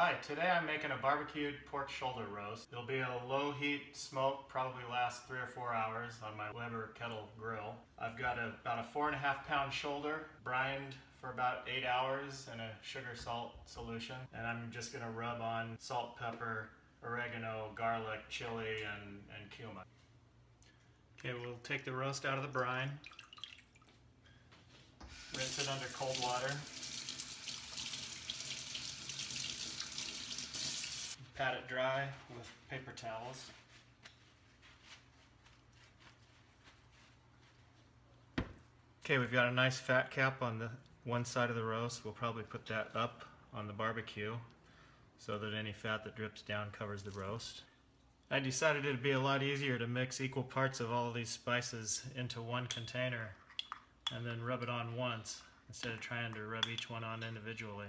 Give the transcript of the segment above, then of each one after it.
Hi, today I'm making a barbecued pork shoulder roast. It'll be a low heat smoke, probably last 3 or 4 hours on my Weber kettle grill. I've got about a 4.5 pound shoulder, brined for about 8 hours in a sugar salt solution. And I'm just gonna rub on salt, pepper, oregano, garlic, chili, and cumin. Okay, we'll take the roast out of the brine, rinse it under cold water. Pat it dry with paper towels. Okay, we've got a nice fat cap on the one side of the roast. We'll probably put that up on the barbecue so that any fat that drips down covers the roast. I decided it'd be a lot easier to mix equal parts of all of these spices into one container and then rub it on once instead of trying to rub each one on individually.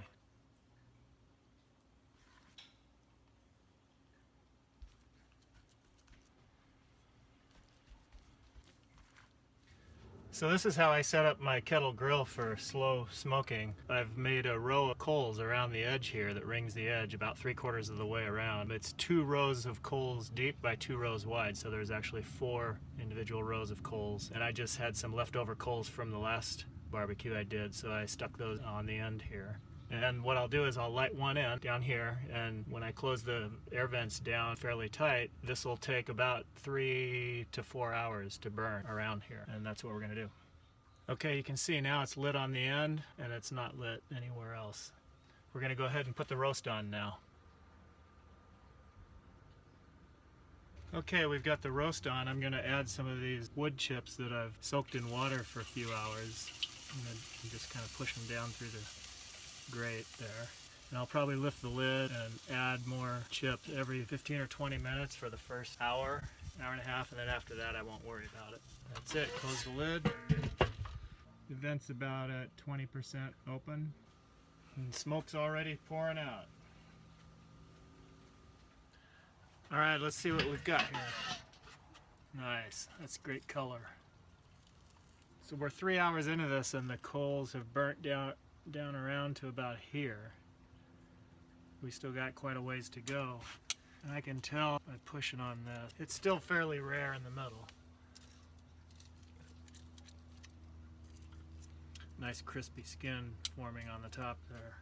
So this is how I set up my kettle grill for slow smoking. I've made a row of coals around the edge here that rings the edge about 3/4 of the way around. It's 2 rows of coals deep by 2 rows wide, so there's actually 4 individual rows of coals. And I just had some leftover coals from the last barbecue I did, so I stuck those on the end here. And what I'll do is I'll light one end down here, and when I close the air vents down fairly tight, this will take about 3 to 4 hours to burn around here, and that's what we're going to do. Okay, you can see now it's lit on the end, and it's not lit anywhere else. We're going to go ahead and put the roast on now. Okay, we've got the roast on. I'm going to add some of these wood chips that I've soaked in water for a few hours. And then you just kind of push them down through the grate there. And I'll probably lift the lid and add more chips every 15 or 20 minutes for the first hour and a half, and then after that I won't worry about it. That's it. Close the lid. The vent's about at 20% open, and smoke's already pouring out. Alright, let's see what we've got here. Nice. That's great color. So we're 3 hours into this and the coals have burnt down around to about here. We still got quite a ways to go. And I can tell by pushing on this. It's still fairly rare in the middle. Nice crispy skin forming on the top there.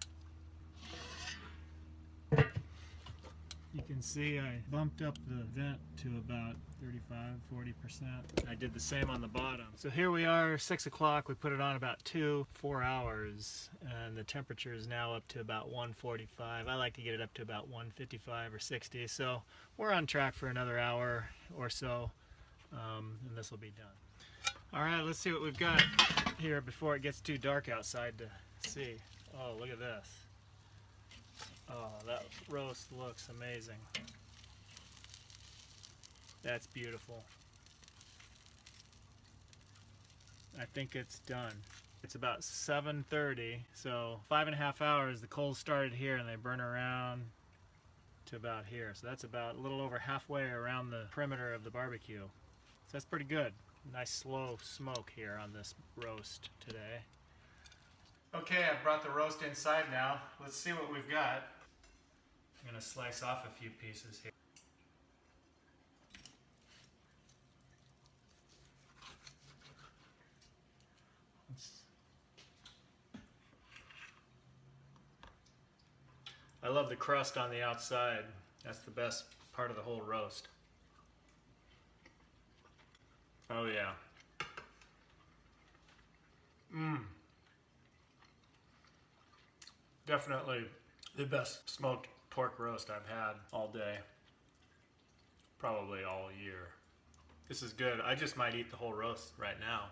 You can see I bumped up the vent to about 35–40%. I did the same on the bottom. So here we are, 6 o'clock. We put it on about 4 hours, and the temperature is now up to about 145. I like to get it up to about 155 or 60. So we're on track for another hour or so, and this will be done. All right, let's see what we've got here before it gets too dark outside to see. Oh, look at this. Oh, that roast looks amazing. That's beautiful. I think it's done. It's about 7:30, so 5.5 hours. The coals started here and they burn around to about here. So that's about a little over halfway around the perimeter of the barbecue. So that's pretty good. Nice slow smoke here on this roast today. Okay, I've brought the roast inside now. Let's see what we've got. I'm going to slice off a few pieces here. I love the crust on the outside. That's the best part of the whole roast. Oh yeah. Definitely the best smoked pork roast I've had all day. Probably all year. This is good. I just might eat the whole roast right now.